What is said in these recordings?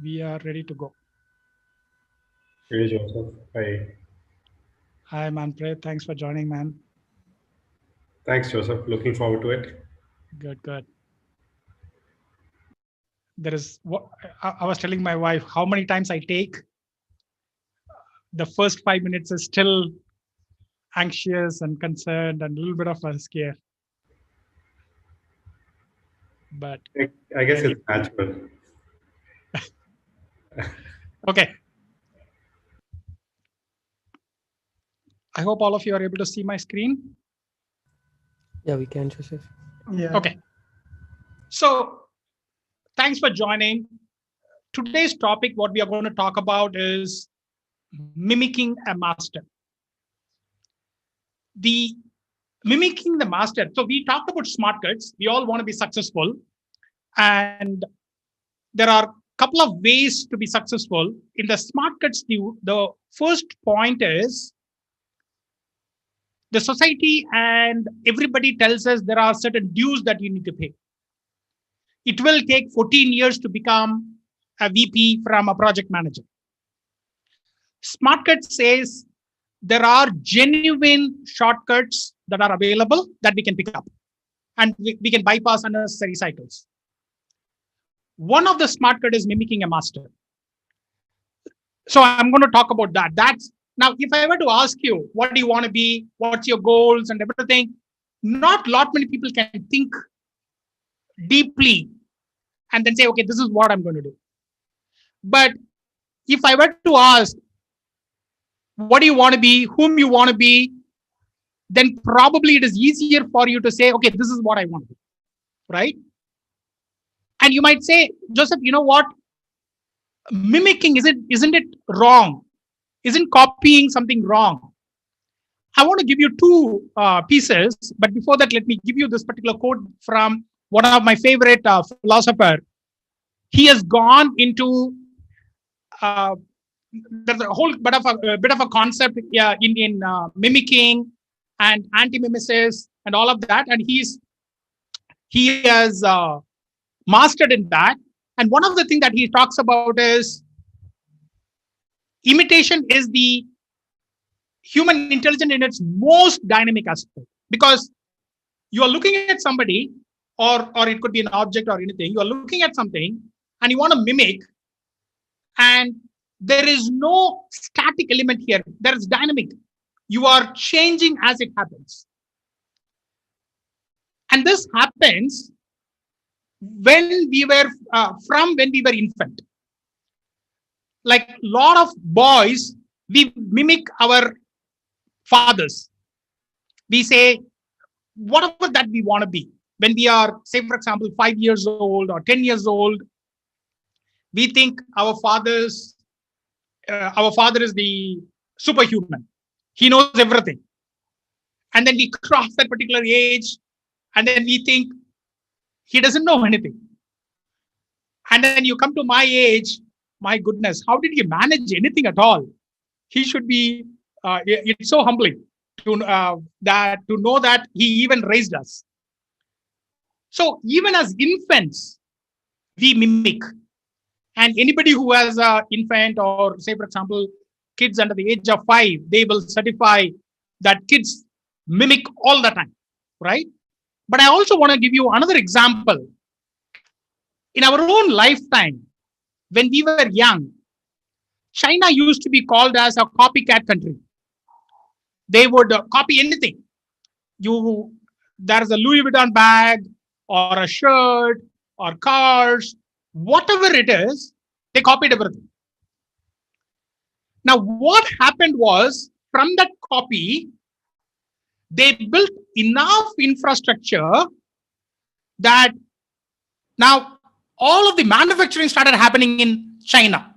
We are ready to go. Hey Joseph, hi. Hi, Manpreet. Thanks for joining, man. Thanks Joseph, looking forward to it. Good, good. There is what I was telling my wife how many times I take. The first 5 minutes is still anxious and concerned and a little bit of a scare. But I guess anyway, it's natural. okay. I hope all of you are able to see my screen. Yeah, we can, Joseph. Yeah. Okay. So thanks for joining. Today's topic, what we are going to talk about is mimicking a master. The mimicking the master. So we talked about smart cuts. We all want to be successful, and there are a couple of ways to be successful in the smart cuts. The first point is the society and everybody tells us there are certain dues that you need to pay. It will take 14 years to become a VP from a project manager. SmartCut says there are genuine shortcuts that are available that we can pick up and we can bypass unnecessary cycles. One of the SmartCut is mimicking a master. So I'm going to talk about that. That's now, if I were to ask you, what do you want to be? What's your goals and everything? Not a lot many people can think deeply and then say, okay, this is what I'm going to do. But if I were to ask, what do you want to be, whom you want to be, then probably it is easier for you to say, okay, this is what I want to be, right? And you might say, Joseph, you know what? Mimicking, isn't it wrong? Isn't copying something wrong? I want to give you two pieces, but before that, let me give you this particular quote from one of my favorite philosopher. He has gone into uh, there's a whole bit of a concept in mimicking and anti-mimesis and all of that, and he has mastered in that. And one of the things that he talks about is imitation is the human intelligence in its most dynamic aspect, because you are looking at somebody, or it could be an object or anything. You are looking at something and you want to mimic, and there is no static element here. There is dynamic. You are changing as it happens. And this happens when we were when we were infant. Like a lot of boys, we mimic our fathers. We say whatever that we want to be. When we are, say, for example, 5 years old or 10 years old, we think our father is the superhuman. He knows everything. And then we cross that particular age, and then we think he doesn't know anything. And then you come to my age, my goodness, how did he manage anything at all? He should be, it's so humbling to know that he even raised us. So even as infants, we mimic. And anybody who has an infant, or say, for example, kids under the age of 5, they will certify that kids mimic all the time, right? But I also want to give you another example. In our own lifetime, when we were young, China used to be called as a copycat country. They would copy anything. You, there's a Louis Vuitton bag or a shirt or cars, whatever it is, they copied everything. Now, what happened was, from that copy, they built enough infrastructure that now all of the manufacturing started happening in China.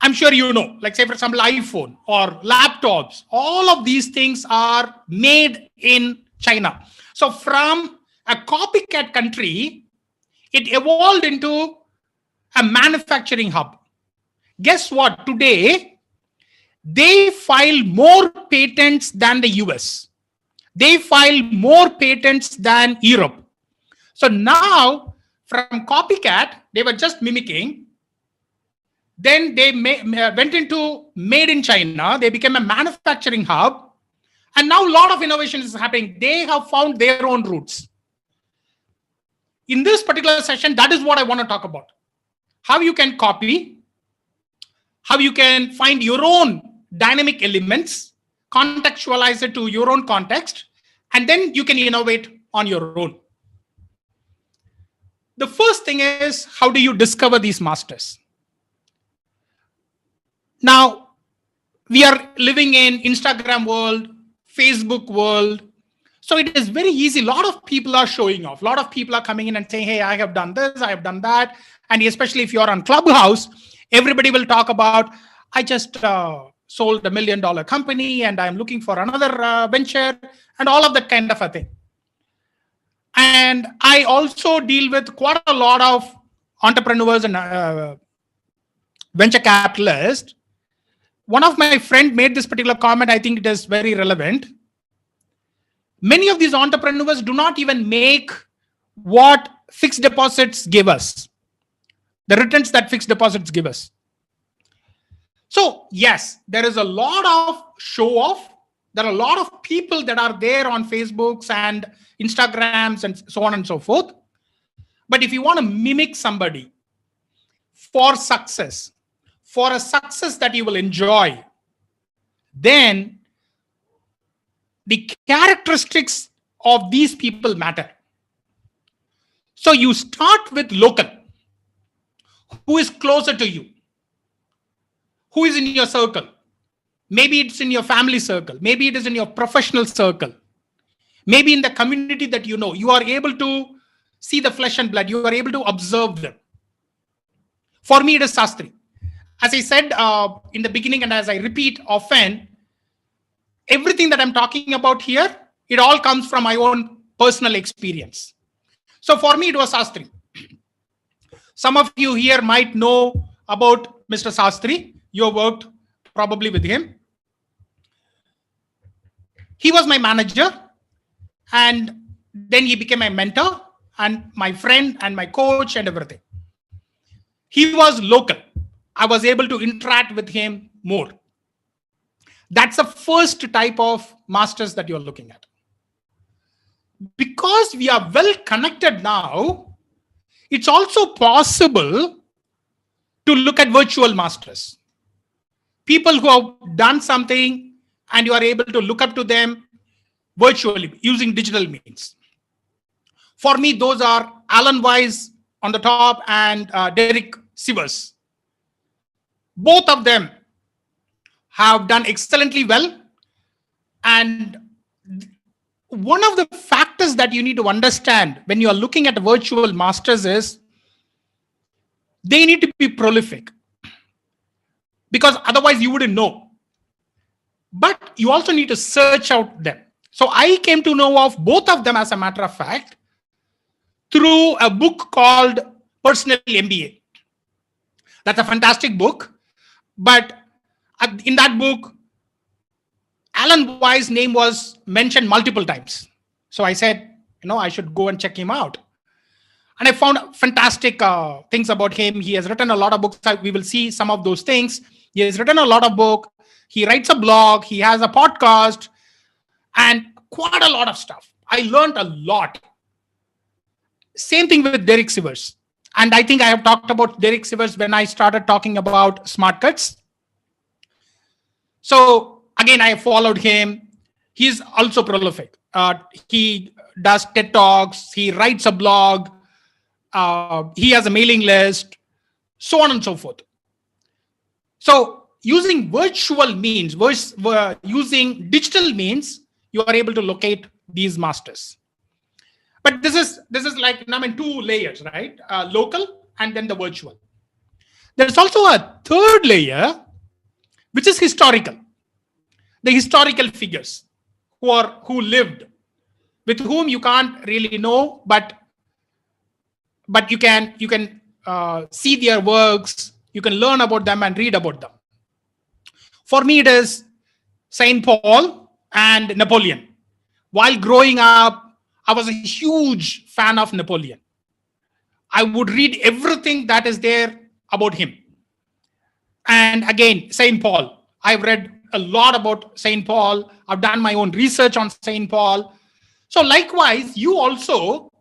I'm sure you know, like, say, for example, iPhone or laptops, all of these things are made in China. So from a copycat country, it evolved into a manufacturing hub. Guess what? Today, they file more patents than the US. They file more patents than Europe. So now, from copycat, they were just mimicking. Then they went into made in China. They became a manufacturing hub. And now a lot of innovation is happening. They have found their own roots. In this particular session, that is what I want to talk about. How you can copy, how you can find your own dynamic elements, contextualize it to your own context, and then you can innovate on your own. The first thing is, how do you discover these masters? Now, we are living in Instagram world, Facebook world. So it is very easy. A lot of people are showing off. A lot of people are coming in and saying, hey, I have done this, I have done that. And especially if you're on Clubhouse, everybody will talk about, I just sold $1 million company and I'm looking for another venture and all of that kind of a thing. And I also deal with quite a lot of entrepreneurs and venture capitalists. One of my friends made this particular comment. I think it is very relevant. Many of these entrepreneurs do not even make what fixed deposits give us, the returns that fixed deposits give us. So yes, there is a lot of show off. There are a lot of people that are there on Facebooks and Instagrams and so on and so forth. But if you want to mimic somebody for success, for a success that you will enjoy, then the characteristics of these people matter. So you start with local. Who is closer to you? Who is in your circle? Maybe it's in your family circle. Maybe it is in your professional circle. Maybe in the community that you know. You are able to see the flesh and blood. You are able to observe them. For me, it is Sastry. As I said in the beginning, and as I repeat often, everything that I'm talking about here, it all comes from my own personal experience. So for me, it was Sastry. Some of you here might know about Mr. Sastry. You worked probably with him. He was my manager, and then he became my mentor and my friend and my coach and everything. He was local. I was able to interact with him more. That's the first type of masters that you're looking at. Because we are well connected now, it's also possible to look at virtual masters. People who have done something and you are able to look up to them virtually using digital means. For me, those are Alan Wise on the top and Derek Sivers. Both of them have done excellently well. And one of the factors that you need to understand when you are looking at virtual masters is they need to be prolific, because otherwise you wouldn't know. But you also need to search out them. So I came to know of both of them, as a matter of fact, through a book called Personal MBA. That's a fantastic book. But in that book, Alan Wise's name was mentioned multiple times. So I said, I should go and check him out. And I found fantastic things about him. He has written a lot of books. We will see some of those things. He has written a lot of books. He writes a blog. He has a podcast and quite a lot of stuff. I learned a lot. Same thing with Derek Sivers. And I think I have talked about Derek Sivers when I started talking about smart cuts. So again, I followed him. He's also prolific. He does TED Talks. He writes a blog. He has a mailing list, so on and so forth. So using virtual means, using digital means, you are able to locate these masters. But this is like in two layers, right? Local and then the virtual. There's also a third layer, which is historical. The historical figures who lived, with whom you can't really know, but you can see their works, you can learn about them and read about them. For me, it is Saint Paul and Napoleon. While growing up, I was a huge fan of Napoleon. I would read everything that is there about him. And again, St. Paul. I've read a lot about St. Paul. I've done my own research on St. Paul. So likewise, you also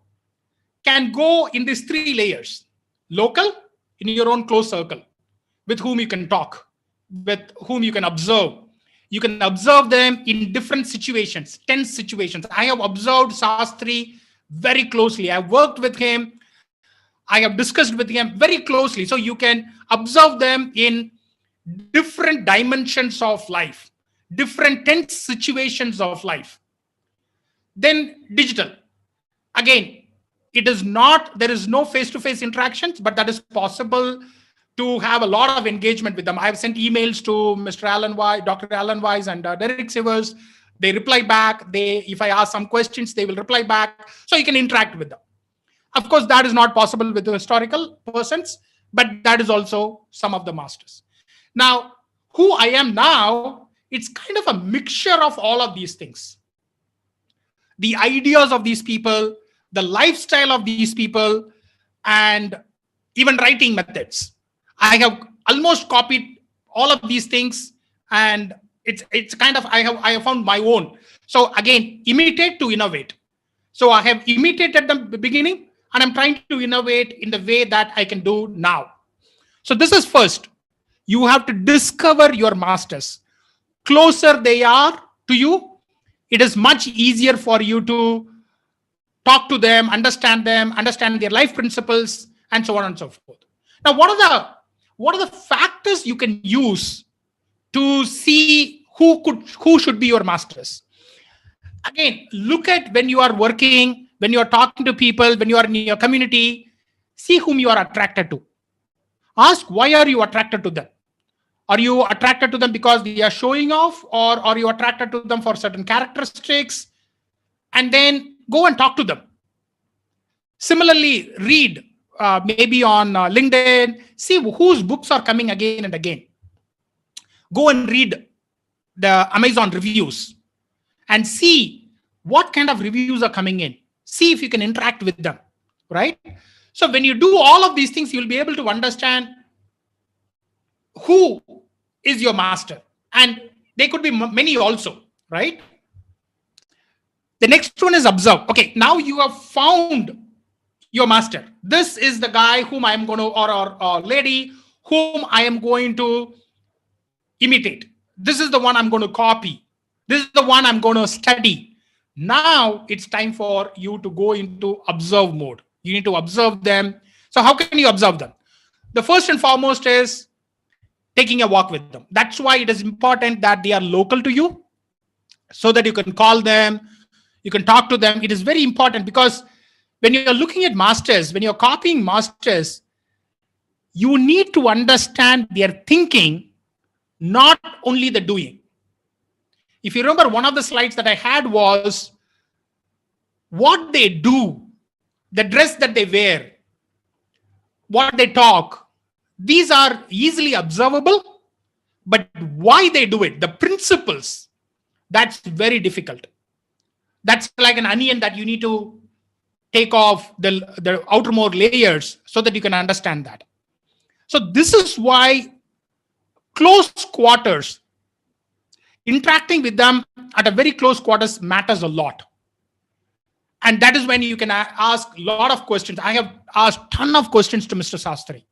can go in these three layers. Local, in your own close circle, with whom you can talk, with whom you can observe. You can observe them in different situations, tense situations. I have observed Sastri very closely. I've worked with him. I have discussed with him very closely. So you can observe them in different dimensions of life, different tense situations of life. Then digital. Again, it is not, there is no face-to-face interactions, but that is possible to have a lot of engagement with them. I've sent emails to Mr. Alan Wise, Dr. Alan Wise and Derek Sivers. They reply back. If I ask some questions, they will reply back. So you can interact with them. Of course, that is not possible with the historical persons, but that is also some of the masters. Now, who I am now, it's kind of a mixture of all of these things. The ideas of these people, the lifestyle of these people, and even writing methods. I have almost copied all of these things, and it's kind of I have found my own. So again, imitate to innovate. So I have imitated the beginning, and I'm trying to innovate in the way that I can do now. So this is first. You have to discover your masters. Closer they are to you, it is much easier for you to talk to them, understand their life principles, and so on and so forth. Now, what are the factors you can use to see who should be your masters? Again, look at when you are working, when you are talking to people, when you are in your community, see whom you are attracted to. Ask, why are you attracted to them? Are you attracted to them because they are showing off, or are you attracted to them for certain characteristics? And then go and talk to them. Similarly, read maybe on LinkedIn, see whose books are coming again and again. Go and read the Amazon reviews and see what kind of reviews are coming in. See if you can interact with them, right? So when you do all of these things, you'll be able to understand who is your master. And they could be many also, right? The next one is observe. Okay, now you have found your master. This is the guy whom I am going to, or lady whom I am going to imitate. This is the one I'm going to copy. This is the one I'm going to study. Now it's time for you to go into observe mode. You need to observe them. So how can you observe them? The first and foremost is taking a walk with them. That's why it is important that they are local to you, so that you can call them, you can talk to them. It is very important because when you're looking at masters, when you're copying masters, you need to understand their thinking, not only the doing. If you remember, one of the slides that I had was what they do, the dress that they wear, what they talk. These are easily observable, but why they do it, the principles, that's very difficult. That's like an onion that you need to take off the outermost layers so that you can understand that. So this is why close quarters, interacting with them at a very close quarters matters a lot. And that is when you can ask a lot of questions. I have asked a ton of questions to Mr. Sastry.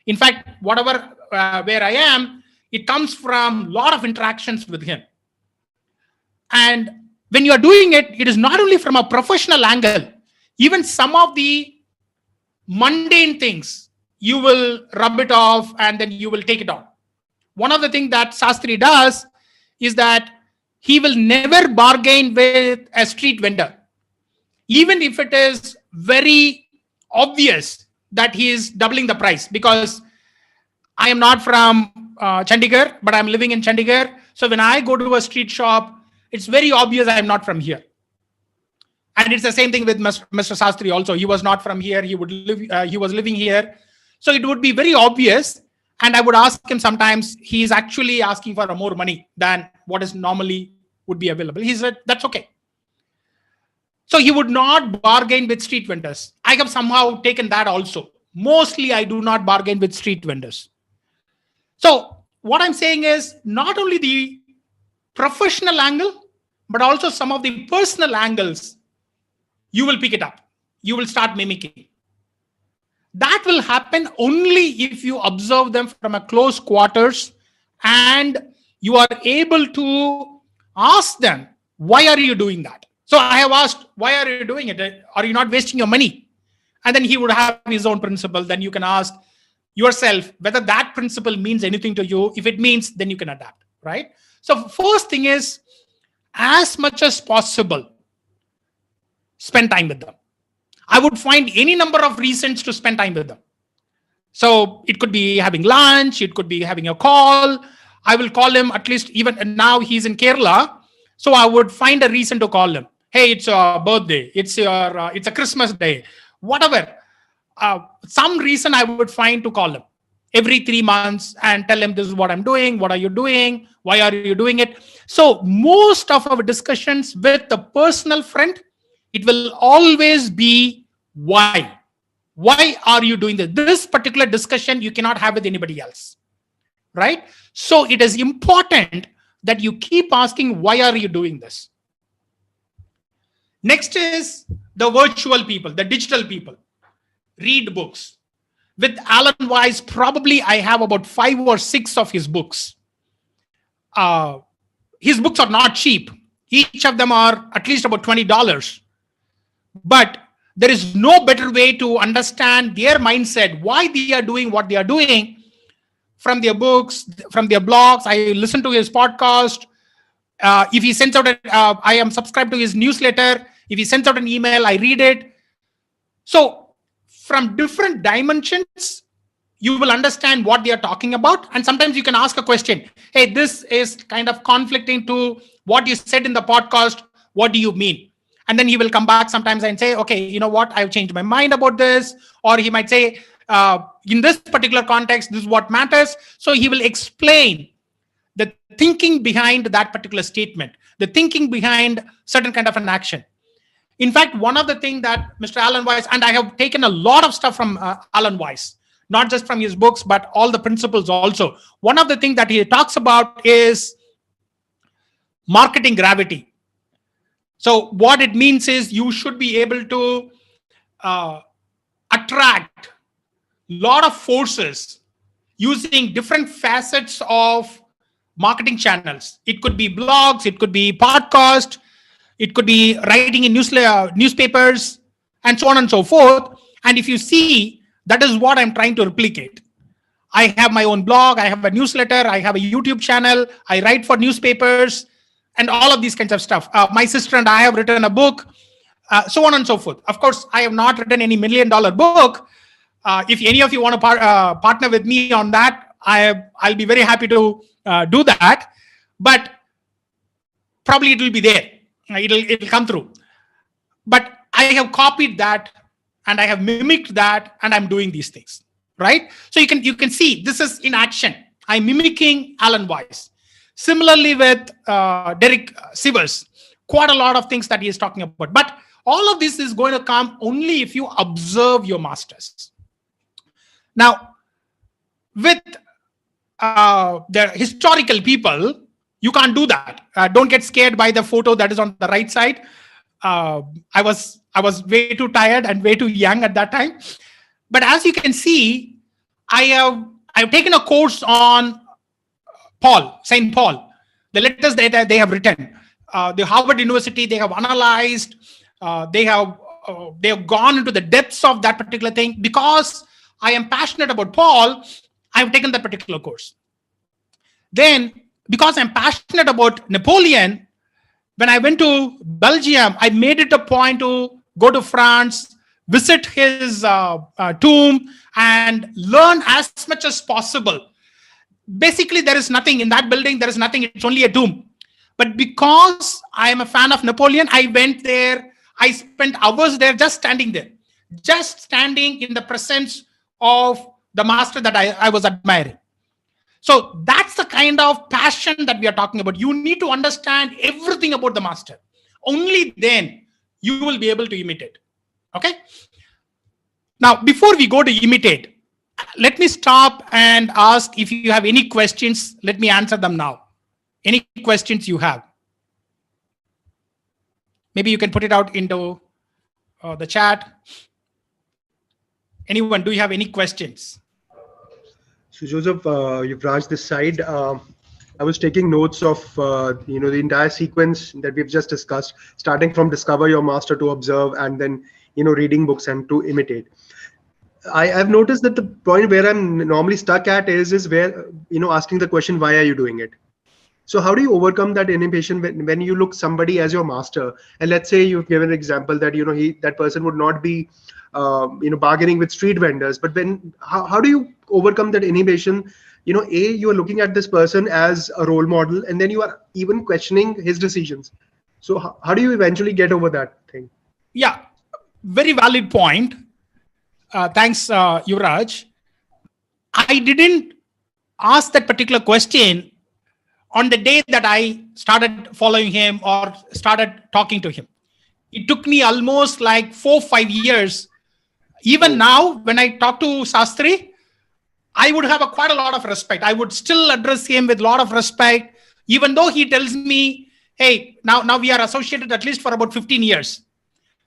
In fact, whatever, where I am, it comes from a lot of interactions with him. And when you are doing it, it is not only from a professional angle, even some of the mundane things, you will rub it off and then you will take it on. One of the things that Sastry does is that he will never bargain with a street vendor, even if it is very obvious that he is doubling the price. Because I am not from Chandigarh, but I'm living in Chandigarh. So when I go to a street shop, it's very obvious I'm not from here. And it's the same thing with Mr. Sastry also. He was not from here. He was living here. So it would be very obvious. And I would ask him sometimes, he is actually asking for more money than what is normally would be available. He said, that's okay. So he would not bargain with street vendors. I have somehow taken that also. Mostly I do not bargain with street vendors. So what I'm saying is not only the professional angle, but also some of the personal angles, you will pick it up. You will start mimicking. That will happen only if you observe them from a close quarters and you are able to ask them, why are you doing that? So I have asked, why are you doing it? Are you not wasting your money? And then he would have his own principle. Then you can ask yourself whether that principle means anything to you. If it means, then you can adapt, right? So first thing is, as much as possible, spend time with them. I would find any number of reasons to spend time with them. So it could be having lunch, it could be having a call. I will call him at least, even now he's in Kerala. So I would find a reason to call him. Hey, it's your birthday. It's a Christmas day, whatever. Some reason I would find to call him every 3 months and tell him, this is what I'm doing. What are you doing? Why are you doing it? So most of our discussions with the personal friend, it will always be why. Why are you doing this? This particular discussion you cannot have with anybody else, right? So it is important that you keep asking, why are you doing this? Next is the virtual people, the digital people. Read books. With Alan Weiss, probably I have about 5 or 6 of his books. His books are not cheap. Each of them are at least about $20. But there is no better way to understand their mindset, why they are doing what they are doing, from their books, from their blogs. I listen to his podcast. If he sends out, I am subscribed to his newsletter. If he sends out an email, I read it. So from different dimensions, you will understand what they are talking about. And sometimes you can ask a question. Hey, this is kind of conflicting to what you said in the podcast. What do you mean? And then he will come back sometimes and say, okay, you know what? I've changed my mind about this. Or he might say, in this particular context, this is what matters. So he will explain the thinking behind that particular statement, the thinking behind certain kind of an action. In fact, one of the things that Mr. Alan Weiss, and I have taken a lot of stuff from Alan Weiss, not just from his books, but all the principles also. One of the things that he talks about is marketing gravity. So what it means is you should be able to attract a lot of forces using different facets of marketing channels. It could be blogs, it could be podcast, it could be writing in newspapers, and so on and so forth. And if you see, that is what I'm trying to replicate. I have my own blog, I have a newsletter, I have a YouTube channel, I write for newspapers, and all of these kinds of stuff. My sister and I have written a book, so on and so forth. Of course, I have not written any $1 million book. If any of you want to partner with me on that, I'll be very happy to do that. But probably it will be there. It'll come through. But I have copied that and I have mimicked that and I'm doing these things, right? So you can see this is in action. I'm mimicking Alan Weiss. Similarly with Derek Sivers, quite a lot of things that he is talking about. But all of this is going to come only if you observe your masters. Now, with the historical people, you can't do that. Don't get scared by the photo that is on the right side. I was way too tired and way too young at that time. But as you can see, I've taken a course on St. Paul, the letters that they have written. The Harvard University, they have analyzed, they have gone into the depths of that particular thing. Because I am passionate about Paul, I've taken that particular course. Then, because I'm passionate about Napoleon, when I went to Belgium, I made it a point to go to France, visit his tomb, and learn as much as possible. Basically, there is nothing in that building. There is nothing. It's only a tomb. But because I am a fan of Napoleon, I went there. I spent hours there just standing there. Just standing in the presence of the master that I was admiring. So that's the kind of passion that we are talking about. You need to understand everything about the master. Only then you will be able to imitate. Okay? Now, before we go to imitate, let me stop and ask if you have any questions. Let me answer them now. Any questions you have? Maybe you can put it out into the chat. Anyone, do you have any questions? So Joseph, you've Raj this side. I was taking notes of the entire sequence that we've just discussed, starting from discover your master to observe, and then reading books and to imitate. I've noticed that the point where I'm normally stuck at is where asking the question, why are you doing it? So how do you overcome that inhibition when you look somebody as your master? And let's say you've given an example that that person would not be bargaining with street vendors, but how do you overcome that inhibition? You are looking at this person as a role model, and then you are even questioning his decisions. So how do you eventually get over that thing? Yeah, very valid point. Thanks, Yuvraj. I didn't ask that particular question on the day that I started following him or started talking to him. It took me almost like 4-5 years. Even now, when I talk to Sastri, I would have quite a lot of respect. I would still address him with a lot of respect, even though he tells me, hey, now we are associated at least for about 15 years.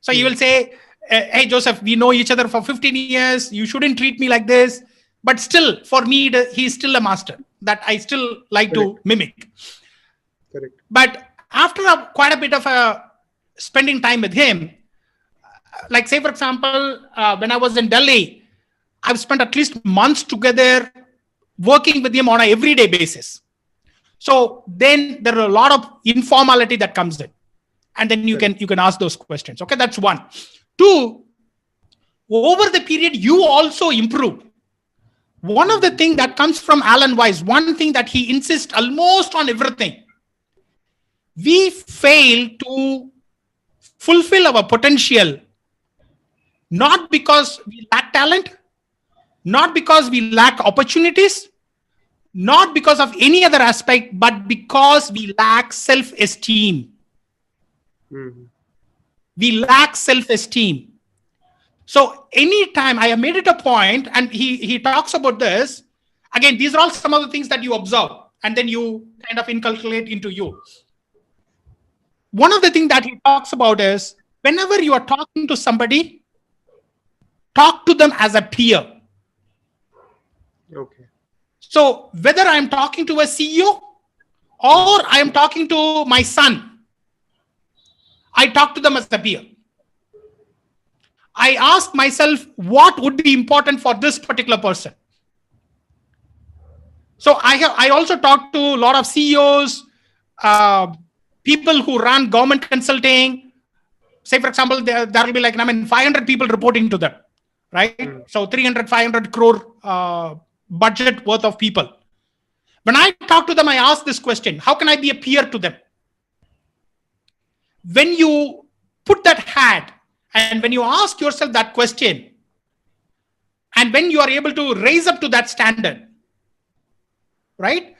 So he will say, hey, Joseph, we know each other for 15 years. You shouldn't treat me like this. But still, for me, he's still a master that I still like to mimic. Correct. But after quite a bit of spending time with him, like say, for example, when I was in Delhi, I've spent at least months together working with him on an everyday basis. So then there are a lot of informality that comes in. And then you can ask those questions. Okay, that's one. Two, over the period, you also improve. One of the things that comes from Alan Weiss, one thing that he insists almost on everything, we fail to fulfill our potential, not because we lack talent, not because we lack opportunities, not because of any other aspect, but because we lack self-esteem. Mm-hmm. We lack self-esteem. So anytime I have made it a point, and he talks about this, again, these are all some of the things that you observe and then you kind of inculcate into you. One of the things that he talks about is whenever you are talking to somebody, talk to them as a peer. Okay. So whether I'm talking to a CEO or I am talking to my son, I talk to them as a peer. I ask myself, what would be important for this particular person? So I also talk to a lot of CEOs, people who run government consulting. Say, for example, there will be 500 people reporting to them, right? So 300, 500 crore budget worth of people. When I talk to them, I ask this question, how can I be a peer to them? When you put that hat and when you ask yourself that question, and when you are able to raise up to that standard, right?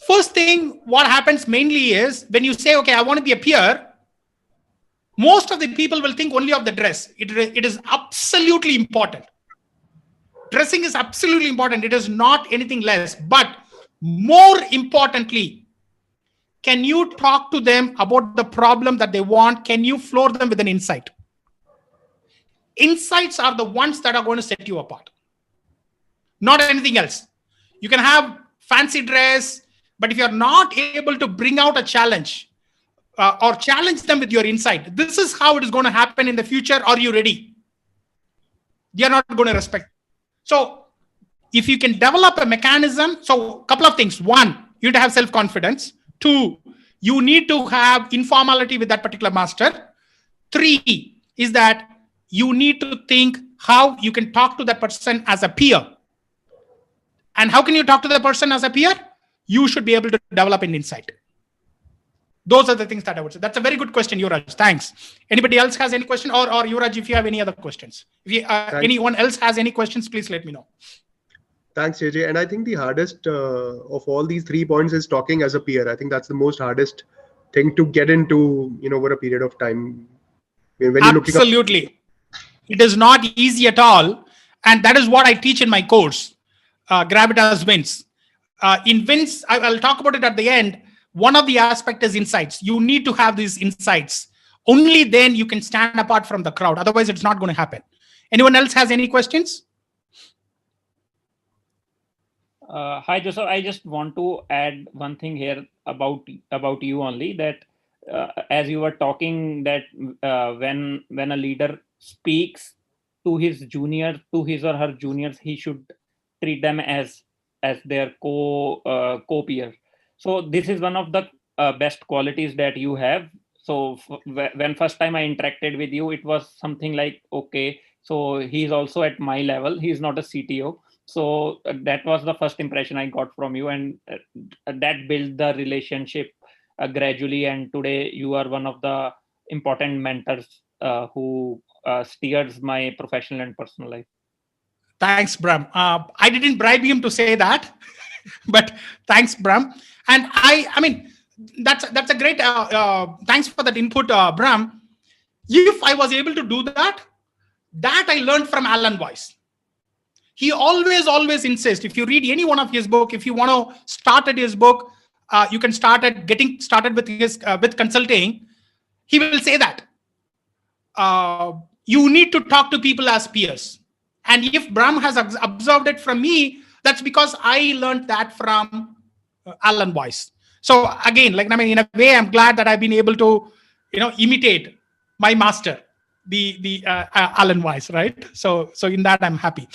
First thing, what happens mainly is when you say, okay, I want to be a peer, most of the people will think only of the dress. It is absolutely important. Dressing is absolutely important. It is not anything less. But more importantly, can you talk to them about the problem that they want? Can you floor them with an insight? Insights are the ones that are going to set you apart. Not anything else. You can have fancy dress, but if you're not able to bring out a challenge or challenge them with your insight, this is how it is going to happen in the future. Are you ready? They are not going to respect. So if you can develop a mechanism, so a couple of things. One, you need to have self-confidence. Two, you need to have informality with that particular master. Three is that you need to think how you can talk to that person as a peer. And how can you talk to the person as a peer? You should be able to develop an insight. Those are the things that I would say. That's a very good question, Yuvraj. Thanks. Anybody else has any question? Or Yuvraj, if you have any other questions. If anyone else has any questions, please let me know. Thanks, JJ. And I think the hardest of all these 3 points is talking as a peer. I think that's the most hardest thing to get into, over a period of time. When you're Absolutely. It is not easy at all. And that is what I teach in my course. gravitas wins. In wins, I'll talk about it at the end. One of the aspects is insights. You need to have these insights. Only then you can stand apart from the crowd. Otherwise, it's not going to happen. Anyone else has any questions? Hi, Joseph. I just want to add one thing here about you only, that as you were talking, that when a leader speaks to his junior, to his or her juniors, he should treat them as their co peer. So this is one of the best qualities that you have. So when first time I interacted with you, it was something like, okay, so he's also at my level. He's not a CTO. So that was the first impression I got from you, and that built the relationship gradually. And today you are one of the important mentors who steers my professional and personal life. Thanks, Brahm. I didn't bribe him to say that, but thanks, Brahm. And I mean, that's a great. Thanks for that input, Brahm. If I was able to do that I learned from Alan Weiss. He always insists. If you read any one of his book, if you want to start at his book, you can start at getting started with his with consulting. He will say that you need to talk to people as peers. And if Brahm has observed it from me, that's because I learned that from Alan Weiss. So again, in a way, I'm glad that I've been able to, imitate my master, the Alan Weiss, right? So in that, I'm happy.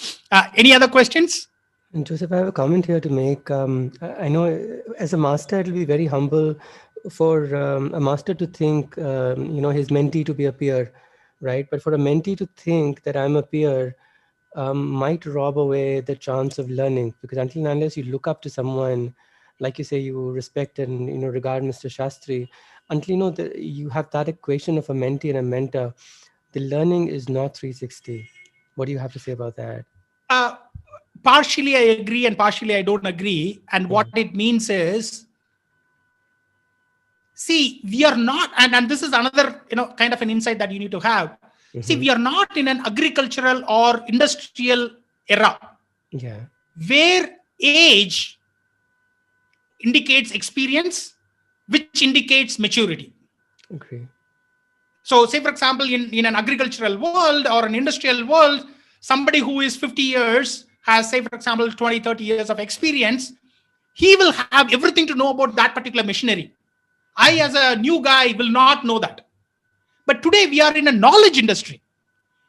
Any other questions? And Joseph, I have a comment here to make. I know as a master, it'll be very humble for a master to think, his mentee to be a peer, right? But for a mentee to think that I'm a peer might rob away the chance of learning, because until and unless you look up to someone, like you say, you respect and regard Mr. Shastri, until you have that equation of a mentee and a mentor, the learning is not 360. What do you have to say about that? Partially I agree and partially I don't agree. And what it means is, see, we are not, and this is another, kind of an insight that you need to have. Mm-hmm. See, we are not in an agricultural or industrial era. Yeah. Where age indicates experience, which indicates maturity. Okay. So say, for example, in an agricultural world or an industrial world, somebody who is 50 years has, say, for example, 20, 30 years of experience, he will have everything to know about that particular machinery. I, as a new guy, will not know that. But today we are in a knowledge industry.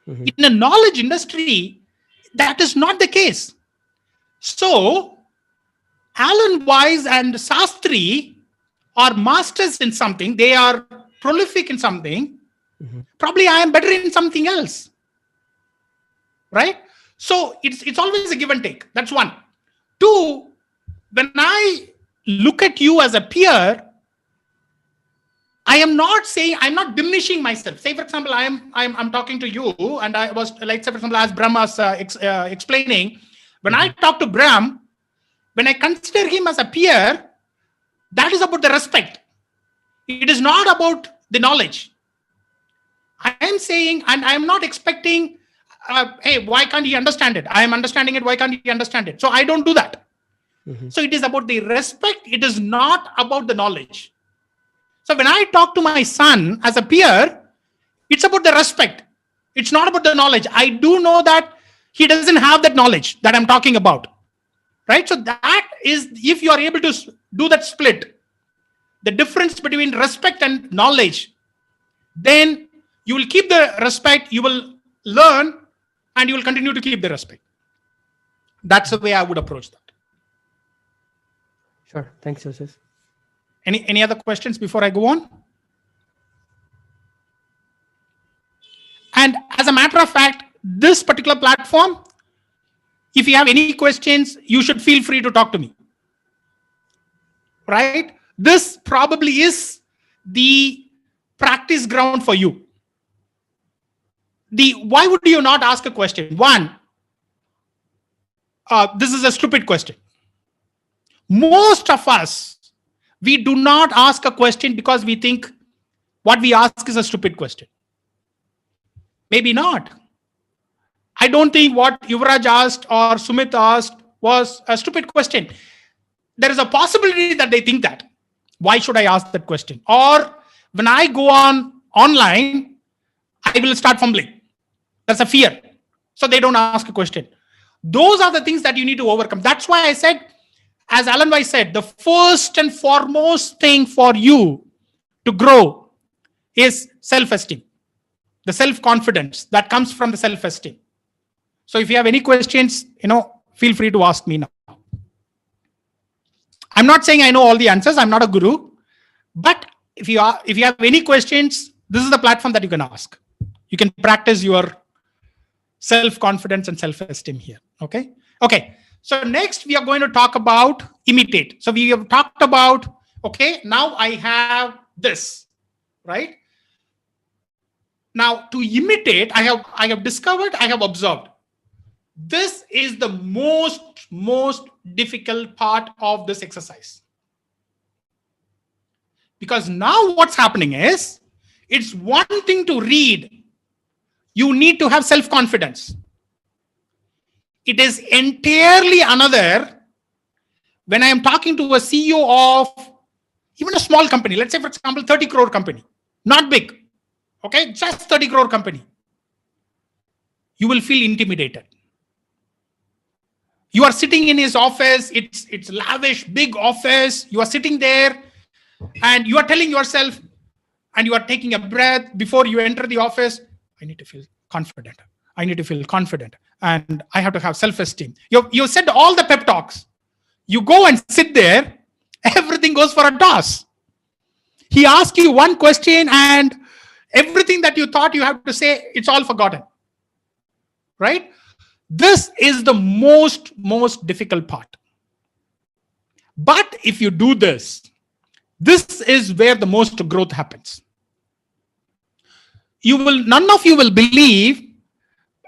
Mm-hmm. In a knowledge industry, that is not the case. So Alan Weiss and Sastri are masters in something. They are prolific in something. Mm-hmm. Probably I am better in something else. Right? So it's always a give and take. That's one. Two, when I look at you as a peer, I am not saying, I'm not diminishing myself. Say, for example, I'm talking to you, and I was, like, say, for example, as Brahm was explaining, when I talk to Brahm, when I consider him as a peer, that is about the respect. It is not about the knowledge. I am saying, and I am not expecting, hey, why can't he understand it? I am understanding it. Why can't he understand it? So I don't do that. Mm-hmm. So it is about the respect. It is not about the knowledge. So when I talk to my son as a peer, it's about the respect. It's not about the knowledge. I do know that he doesn't have that knowledge that I'm talking about. Right? So that is, if you are able to do that split, the difference between respect and knowledge, then you will keep the respect, you will learn, and you will continue to keep the respect. That's the way I would approach that. Sure. Thanks, Joseph. Any other questions before I go on? And as a matter of fact, this particular platform, if you have any questions, you should feel free to talk to me. Right? This probably is the practice ground for you. Why would you not ask a question? One, this is a stupid question. Most of us, we do not ask a question because we think what we ask is a stupid question. Maybe not. I don't think what Yuvraj asked or Sumit asked was a stupid question. There is a possibility that they think that. Why should I ask that question? Or when I go online, I will start fumbling. That's a fear. So they don't ask a question. Those are the things that you need to overcome. That's why I said, as Alan Weiss said, the first and foremost thing for you to grow is self-esteem, the self-confidence that comes from the self-esteem. So if you have any questions, feel free to ask me now. I'm not saying I know all the answers. I'm not a guru, but if you have any questions, this is the platform that you can ask. You can practice your self-confidence and self-esteem here. Okay. So next we are going to talk about imitate. So we have talked about, okay, now I have this, right? Now to imitate, I have discovered, I have observed. This is the most difficult part of this exercise. Because now what's happening is, it's one thing to read. You need to have self-confidence. It is entirely another when I am talking to a CEO of even a small company, let's say, for example, 30 crore company, not big, okay, just 30 crore company. You will feel intimidated. You are sitting in his office, it's lavish, big office. You are sitting there and you are telling yourself, and you are taking a breath before you enter the office. I need to feel confident. I need to feel confident. And I have to have self-esteem. You said all the pep talks. You go and sit there, everything goes for a toss. He asks you one question and everything that you thought you have to say, it's all forgotten. Right? This is the most difficult part. But if you do this is where the most growth happens. None of you will believe,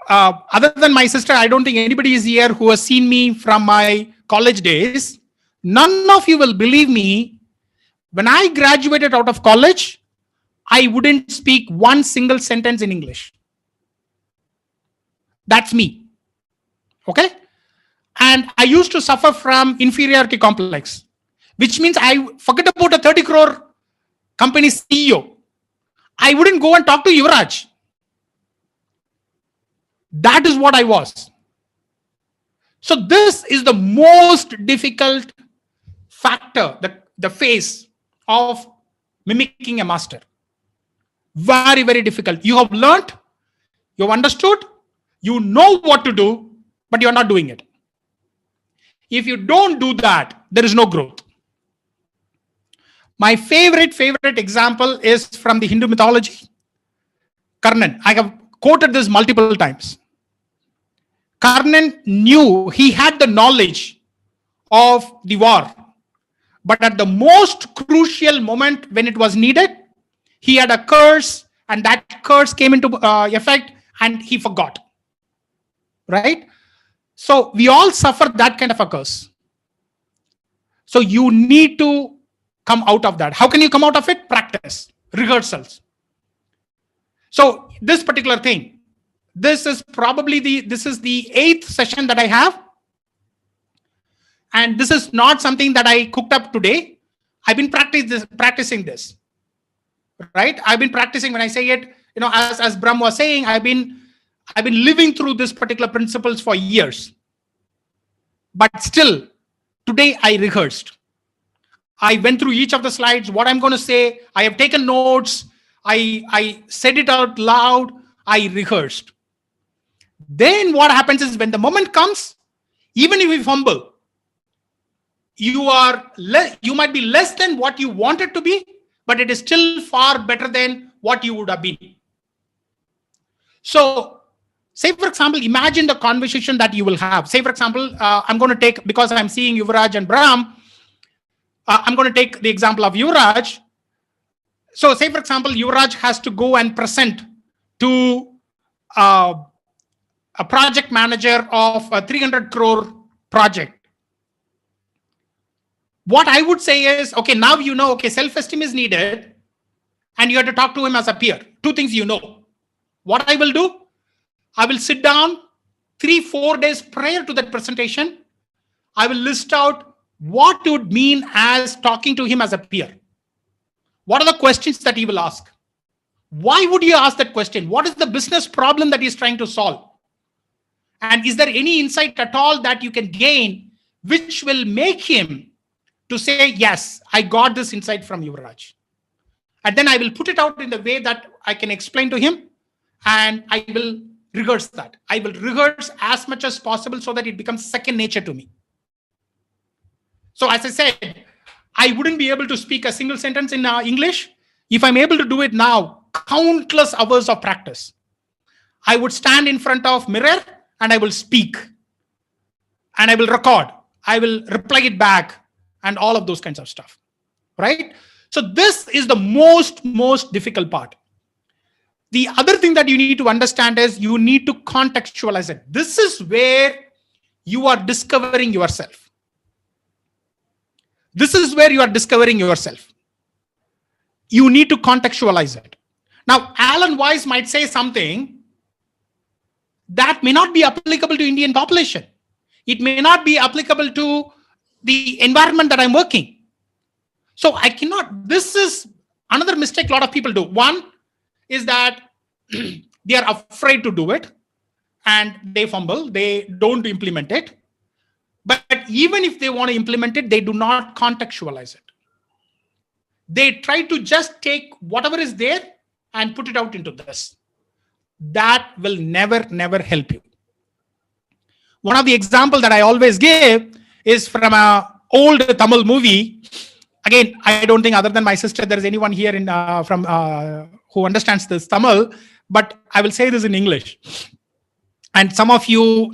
other than my sister, I don't think anybody is here who has seen me from my college days. None of you will believe me. When I graduated out of college, I wouldn't speak one single sentence in English. That's me. Okay? And I used to suffer from inferiority complex, which means I forget about a 30 crore company CEO. I wouldn't go and talk to Yuvraj. That is what I was. So this is the most difficult factor, the phase of mimicking a master. Very, very difficult. You have learned, you have understood, you know what to do, but you're not doing it. If you don't do that, there is no growth. My favorite example is from the Hindu mythology. Karnan. I have quoted this multiple times. Karnan knew, he had the knowledge of the war. But at the most crucial moment when it was needed, he had a curse and that curse came into effect and he forgot. Right? So we all suffer that kind of a curse. So you need to come out of that. How can you come out of it? Practice, rehearsals. So this particular thing, this is the 8th session that I have. And this is not something that I cooked up today. I've been practicing this, right? I've been practicing. When I say it, as Brahm was saying, I've been living through this particular principles for years. But still, today I rehearsed. I went through each of the slides, what I'm going to say. I have taken notes. I said it out loud. I rehearsed. Then what happens is when the moment comes, even if you fumble, you might be less than what you wanted to be, but it is still far better than what you would have been. So say, for example, imagine the conversation that you will have. Say, for example, I'm going to take, because I'm seeing Yuvraj and Brahm, I'm going to take the example of Yuvraj. So say, for example, Yuvraj has to go and present to a project manager of a 300 crore project. What I would say is, okay, now you know, okay, self-esteem is needed and you have to talk to him as a peer. Two things you know. What I will do, I will sit down 3-4 days prior to that presentation I will list out what it would mean as talking to him as a peer. What are the questions that he will ask? Why would you ask that question? What is the business problem that he's trying to solve? And is there any insight at all that you can gain which will make him to say, yes, I got this insight from Yuvraj. And then I will put it out in the way that I can explain to him, and I will rehearse that. I will rehearse as much as possible so that it becomes second nature to me. So as I said, I wouldn't be able to speak a single sentence in English. If I'm able to do it now, countless hours of practice. I would stand in front of mirror and I will speak. And I will record. I will reply it back and all of those kinds of stuff. Right? So this is the most difficult part. The other thing that you need to understand is you need to contextualize it. This is where you are discovering yourself. This is where you are discovering yourself. You need to contextualize it. Now, Alan Weiss might say something that may not be applicable to Indian population. It may not be applicable to the environment that I'm working. So I cannot, this is another mistake a lot of people do. One is that they are afraid to do it and they fumble, they don't implement it. But even if they want to implement it, they do not contextualize it. They try to just take whatever is there and put it out into this. That will never help you. One of the examples that I always give is from an old Tamil movie. Again, I don't think other than my sister, there is anyone here in who understands this Tamil, but I will say this in English. And some of you,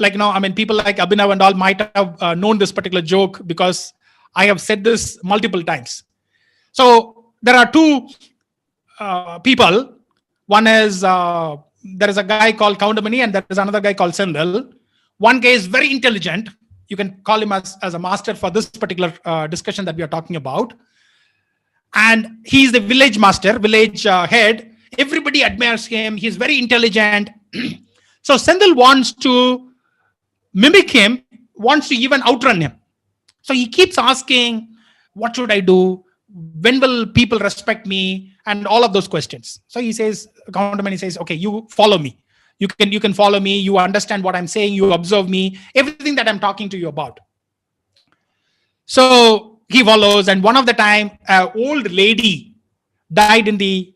people like Abhinav and all might have known this particular joke because I have said this multiple times. So there are two people. One is, there is a guy called Kaundamani and there is another guy called Sendil. One guy is very intelligent. You can call him as a master for this particular discussion that we are talking about. And he's the village master, village head. Everybody admires him. He's very intelligent. So Sendil wants to mimic him, wants to even outrun him. So he keeps asking, what should I do? When will people respect me? And all of those questions. So he says, Kaundamani says, okay, you follow me. You can follow me. You understand what I'm saying. You observe me. Everything that I'm talking to you about. So he follows. And one of the time, an old lady died in the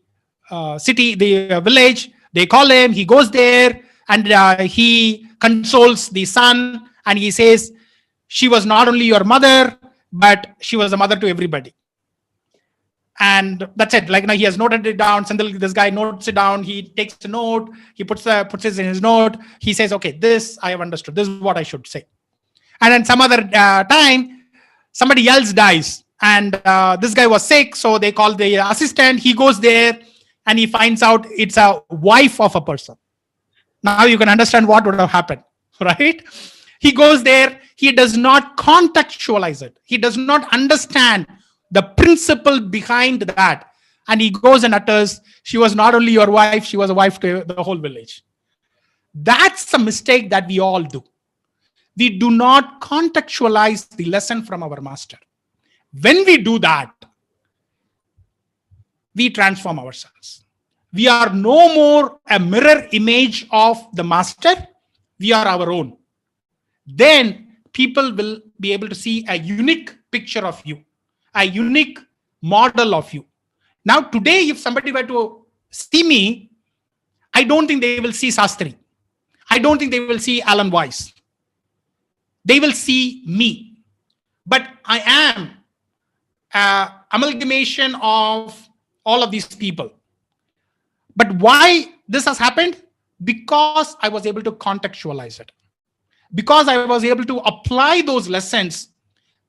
city, the village. They call him. He goes there and he consoles the son. And he says, she was not only your mother, but she was a mother to everybody. And that's it. He has noted it down. Sendil, this guy notes it down. He takes a note. He puts it in his note. He says, okay, this I have understood. This is what I should say. And then some other time, somebody else dies. And this guy was sick. So they call the assistant. He goes there and he finds out it's a wife of a person. Now you can understand what would have happened, right? He goes there. He does not contextualize it. He does not understand the principle behind that. And he goes and utters, she was not only your wife, she was a wife to the whole village. That's a mistake that we all do. We do not contextualize the lesson from our master. When we do that, we transform ourselves. We are no more a mirror image of the master. We are our own. Then people will be able to see a unique picture of you, a unique model of you. Now, today, if somebody were to see me, I don't think they will see Sastri. I don't think they will see Alan Weiss. They will see me. But I am an amalgamation of all of these people. But why this has happened? Because I was able to contextualize it. Because I was able to apply those lessons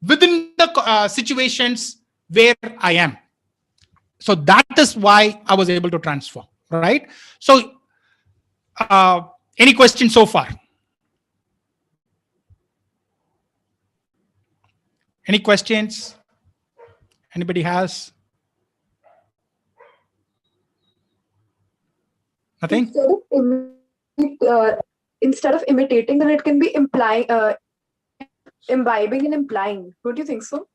within the situations where I am. So that is why I was able to transform, right? So any questions so far? Any questions? Anybody has? Nothing? Instead of imitating, then it can be implying. imbibing and implying. Don't you think so?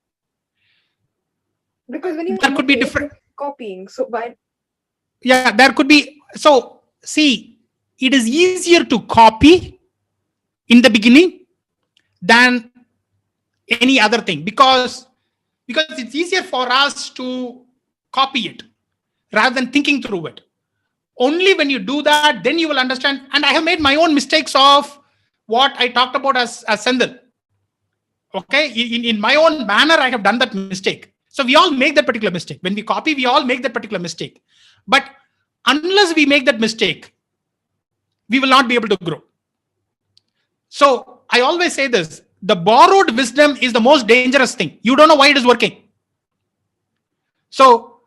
Because when you That could be imitate, different. you're copying. So why? Yeah, there could be. So see, it is easier to copy in the beginning than any other thing, because it's easier for us to copy it rather than thinking through it. Only when you do that, then you will understand. And I have made my own mistakes of what I talked about as Sendil. Okay, in my own manner, I have done that mistake. So we all make that particular mistake. When we copy, we all make that particular mistake. But unless we make that mistake, we will not be able to grow. So I always say this: the borrowed wisdom is the most dangerous thing. You don't know why it is working. So,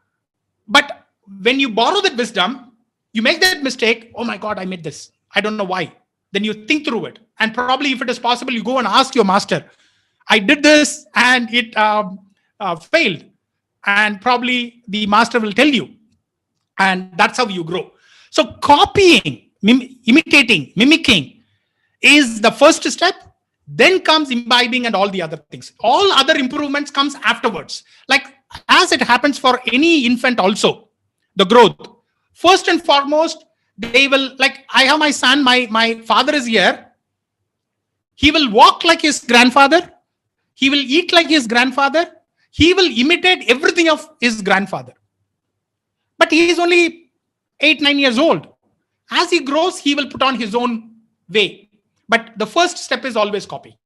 but when you borrow that wisdom, you make that mistake. Oh my God, I made this. I don't know why. Then you think through it. And probably if it is possible, you go and ask your master, I did this and it failed. And probably the master will tell you. And that's how you grow. So copying, imitating, mimicking is the first step. Then comes imbibing and all the other things. All other improvements comes afterwards. Like as it happens for any infant also, the growth. First and foremost, they will, like I have my son, my father is here. He will walk like his grandfather. He will eat like his grandfather. He will imitate everything of his grandfather. But he is only 8-9 years old. As he grows, he will put on his own way. But the first step is always copy.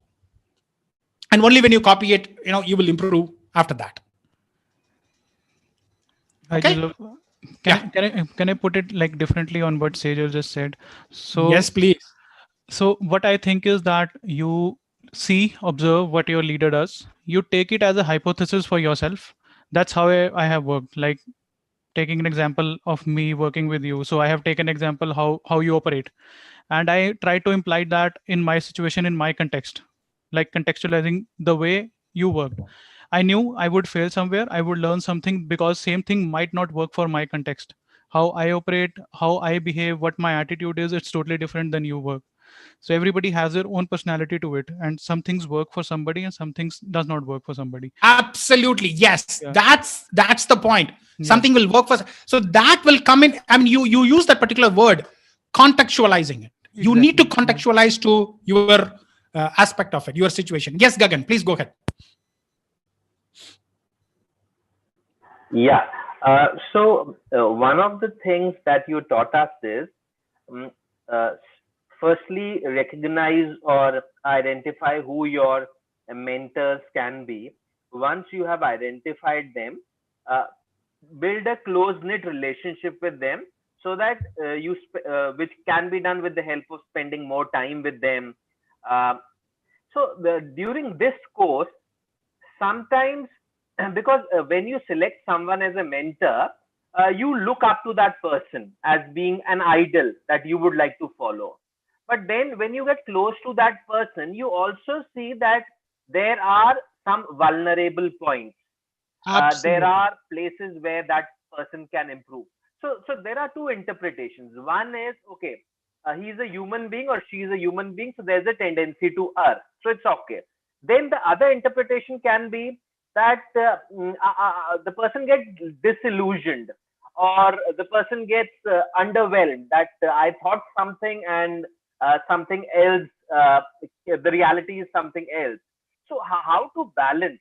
And only when you copy it, you will improve after that. Okay? Can I put it like differently on what Sejal just said? So yes, please. So what I think is that you observe what your leader does. You take it as a hypothesis for yourself. That's how I have worked. Like taking an example of me working with you. So I have taken example how you operate. And I try to imply that in my situation, in my context, like contextualizing the way you work. I knew I would fail somewhere. I would learn something because same thing might not work for my context. How I operate, how I behave, what my attitude is, it's totally different than you work. So everybody has their own personality to it, and some things work for somebody and some things does not work for somebody. Absolutely, yes. Yeah. That's the point. Yeah. Something will work for, so that will come in. I mean, you use that particular word, contextualizing it. You need to contextualize to your aspect of it, your situation. Yes, Gagan, please go ahead. Yeah. So one of the things that you taught us is, firstly, recognize or identify who your mentors can be. Once you have identified them, build a close-knit relationship with them, so that which can be done with the help of spending more time with them. During this course, sometimes, because when you select someone as a mentor, you look up to that person as being an idol that you would like to follow. But then when you get close to that person, you also see that there are some vulnerable points. There are places where that person can improve. So there are two interpretations. One is, okay, he's a human being or she's a human being, so there's a tendency to err. So it's okay. Then the other interpretation can be that the person gets disillusioned, or the person gets underwhelmed, that I thought something and something else, the reality is something else. So how to balance,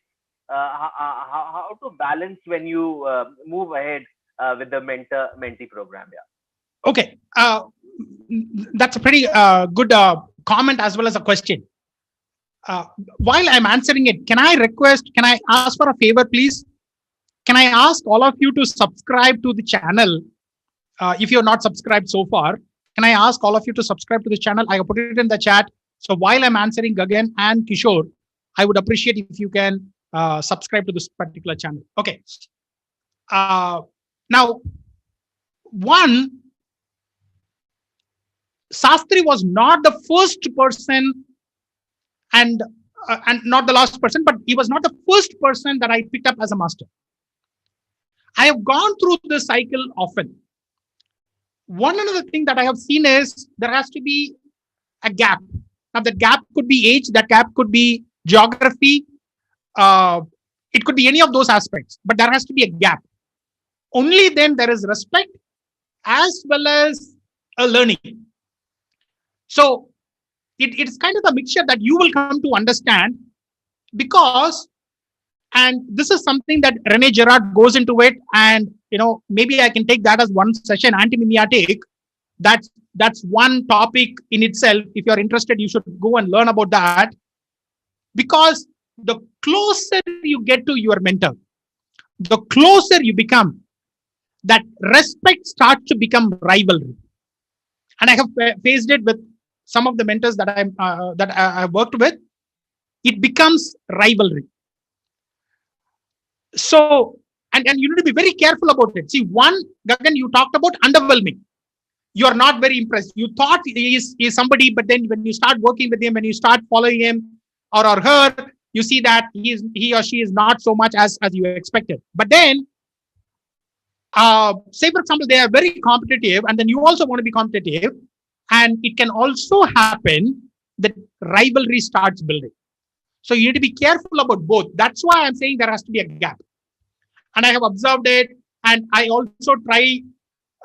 how to balance when you move ahead with the mentor-mentee program? Yeah. Okay, that's a pretty good comment as well as a question. While I'm answering it, can I ask for a favor, please? Can I ask all of you to subscribe to the channel? If you're not subscribed so far, can I ask all of you to subscribe to the channel? I put it in the chat. So while I'm answering Gagan and Kishore, I would appreciate if you can subscribe to this particular channel. Okay. Now, one, Sastri was not the first person and not the last person, but he was not the first person that I picked up as a master. I have gone through this cycle often. One another thing that I have seen is there has to be a gap. Now, that gap could be age, that gap could be geography, it could be any of those aspects, but there has to be a gap. Only then there is respect as well as a learning. So it's kind of the mixture that you will come to understand, because, and this is something that Rene Girard goes into it, and maybe I can take that as one session, anti-mimetic. That's one topic in itself. If you're interested, you should go and learn about that, because the closer you get to your mentor, the closer you become, that respect starts to become rivalry. And I have faced it with some of the mentors that I've worked with. It becomes rivalry. So, and you need to be very careful about it. See, one, Gagan, you talked about underwhelming. You are not very impressed. You thought he is somebody, but then when you start working with him, when you start following him or her, you see that he or she is not so much as you expected. But then, say for example, they are very competitive, and then you also want to be competitive, and it can also happen that rivalry starts building. So you need to be careful about both. That's why I'm saying there has to be a gap. And I have observed it, and I also try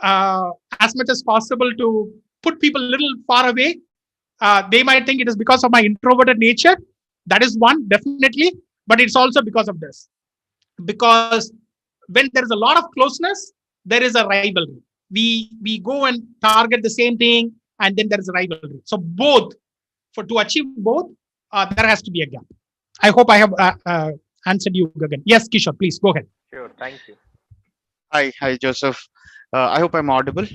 as much as possible to put people a little far away. They might think it is because of my introverted nature. That is one, definitely. But it's also because of this. Because when there is a lot of closeness, there is a rivalry. We go and target the same thing, and then there is a rivalry. So both, to achieve both, there has to be a gap. I hope I have answered you, Gagan. Yes, Kishore, please go ahead. Sure, thank you. Hi, Joseph. I hope I'm audible.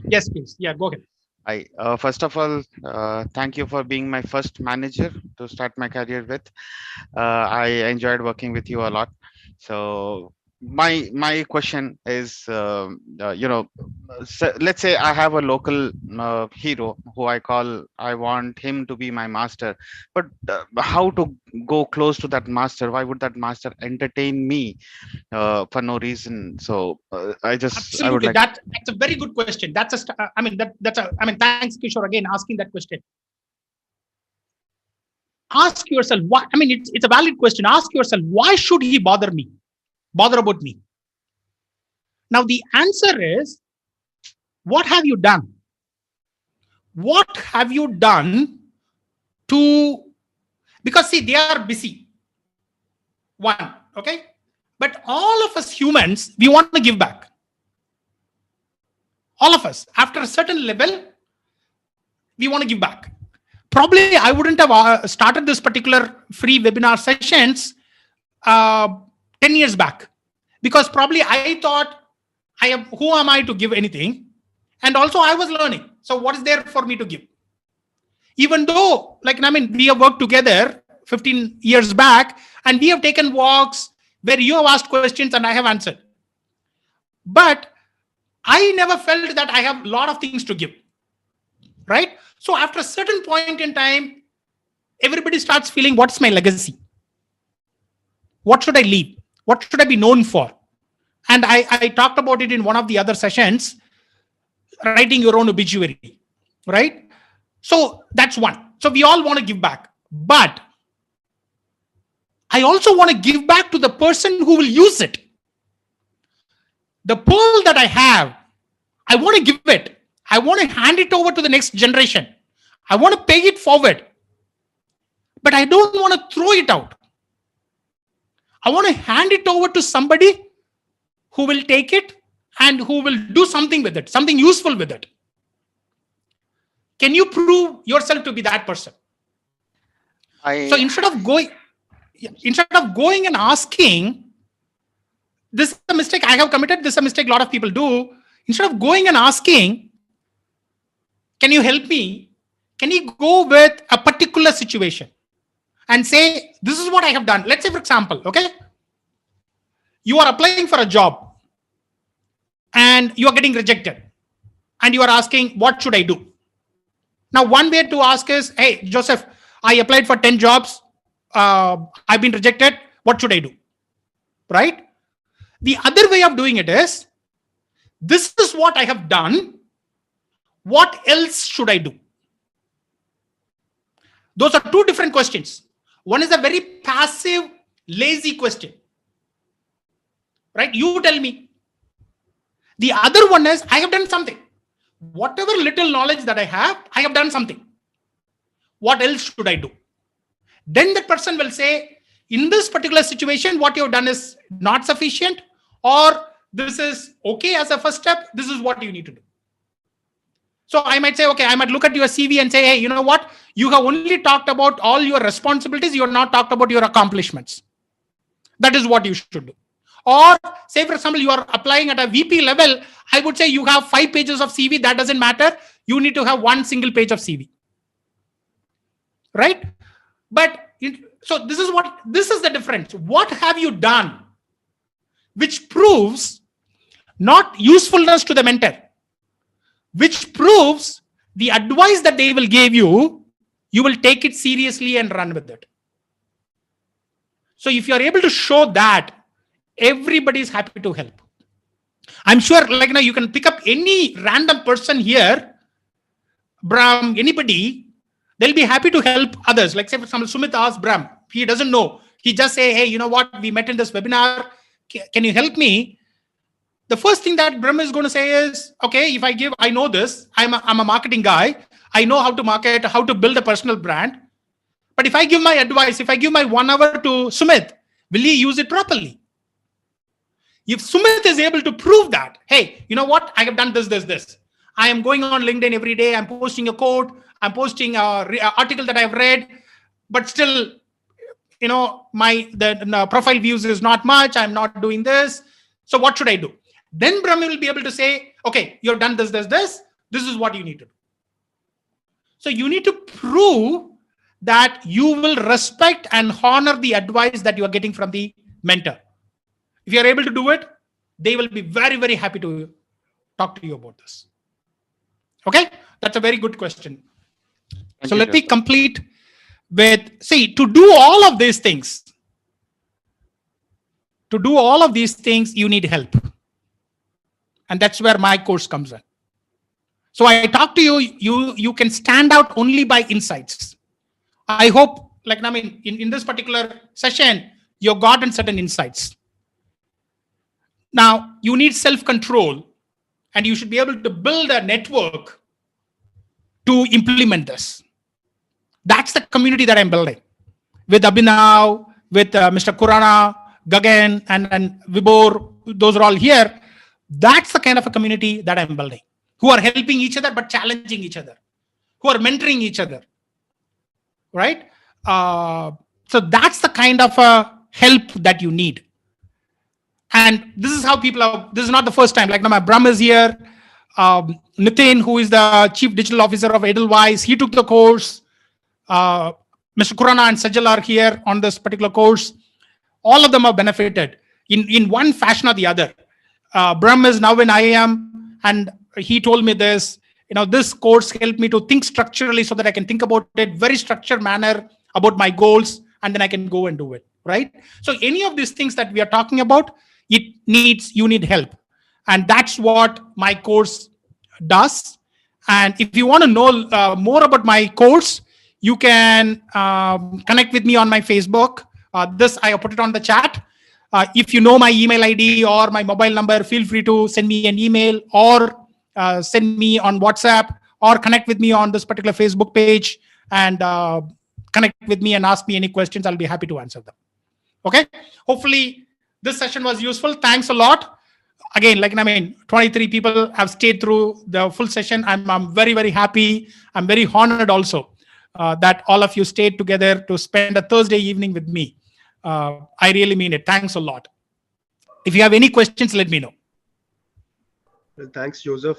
Yes, please. Yeah, go ahead. First of all, thank you for being my first manager to start my career with. I enjoyed working with you a lot. So my question is, so let's say I have a local hero who I want him to be my master, but how to go close to that master? Why would that master entertain me for no reason? So Absolutely. I would like. That's a very good question. Thanks, Kishore, again asking that question. Ask yourself why. It's a valid question. Ask yourself, why should he bother about me? Now the answer is, what have you done? What have you done to? Because see, they are busy. One, okay, but all of us humans, we want to give back. All of us, after a certain level, we want to give back. Probably I wouldn't have started this particular free webinar sessions 10 years back, because probably I thought, who am I to give anything? And also I was learning. So what is there for me to give? Even though, we have worked together 15 years back, and we have taken walks where you have asked questions and I have answered. But I never felt that I have a lot of things to give, right? So after a certain point in time, everybody starts feeling, what's my legacy? What should I leave? What should I be known for? And I talked about it in one of the other sessions, writing your own obituary, right? So that's one. So we all want to give back. But I also want to give back to the person who will use it. The pearl that I have, I want to give it. I want to hand it over to the next generation. I want to pay it forward. But I don't want to throw it out. I want to hand it over to somebody who will take it and who will do something with it, something useful with it. Can you prove yourself to be that person? So instead of going and asking, this is a mistake I have committed, this is a mistake a lot of people do. Instead of going and asking, can you help me? Can you go with a particular situation and say, this is what I have done. Let's say, for example, okay, you are applying for a job and you are getting rejected and you are asking, what should I do? Now, one way to ask is, hey, Joseph, I applied for 10 jobs. I've been rejected. What should I do? Right? The other way of doing it is, this is what I have done. What else should I do? Those are two different questions. One is a very passive, lazy question. Right? You tell me. The other one is, I have done something. Whatever little knowledge that I have done something. What else should I do? Then that person will say, in this particular situation, what you've done is not sufficient, or this is okay as a first step. This is what you need to do. So I might say, okay, I might look at your CV and say, hey, you know what? You have only talked about all your responsibilities. You have not talked about your accomplishments. That is what you should do. Or say, for example, you are applying at a VP level. I would say you have 5 pages of CV. That doesn't matter. You need to have 1 single page of CV. Right? But so this is the difference. What have you done which proves not usefulness to the mentor, which proves the advice that they will give you, you will take it seriously and run with it. So if you are able to show that, everybody is happy to help. I'm sure, like now, you can pick up any random person here, Brahm, anybody, they'll be happy to help others. Like say, for example, Sumit asked Brahm, he doesn't know. He just say, hey, you know what? We met in this webinar. Can you help me? The first thing that Brahm is going to say is, okay, if I know this, I'm a marketing guy. I know how to market, how to build a personal brand. But if I give my advice, if I give my 1 hour to Sumit, will he use it properly? If Sumit is able to prove that, hey, you know what? I have done this. I am going on LinkedIn every day. I'm posting a quote. I'm posting an article that I've read, but still, you know, the profile views is not much. I'm not doing this. So what should I do? Then Brahma will be able to say, okay, you've done this. This is what you need to do. So you need to prove that you will respect and honor the advice that you are getting from the mentor. If you are able to do it, they will be very, very happy to talk to you about this. Okay, that's a very good question. So let me complete with, see, to do all of these things, you need help. And that's where my course comes in. So I talk to you, you can stand out only by insights. I hope, like, I mean, in this particular session, you've gotten certain insights. Now, you need self-control, and you should be able to build a network to implement this. That's the community that I'm building. With Abhinav, with Mr. Kurana, Gagan, and Vibor, those are all here. That's the kind of a community that I'm building, who are helping each other, but challenging each other, who are mentoring each other, right? So that's the kind of help that you need. And this is how people are, this is not the first time, like now my Brahm is here, Nitin, who is the Chief Digital Officer of Edelweiss, he took the course. Mr. Kurana and Sajal are here on this particular course. All of them have benefited in one fashion or the other. Brahm is now in IAM, and he told me this, you know, this course helped me to think structurally so that I can think about it very structured manner about my goals, and then I can go and do it, right? So any of these things that we are talking about, you need help. And that's what my course does. And if you want to know more about my course, you can connect with me on my Facebook. This, I put it on the chat. If you know my email ID or my mobile number, feel free to send me an email or send me on WhatsApp or connect with me on this particular Facebook page and connect with me and ask me any questions. I'll be happy to answer them. Okay. Hopefully this session was useful. Thanks a lot. Again, like, I mean, 23 people have stayed through the full session. I'm very, very happy. I'm very honored also that all of you stayed together to spend a Thursday evening with me. I really mean it. Thanks a lot. If you have any questions, let me know. Well, thanks, Joseph.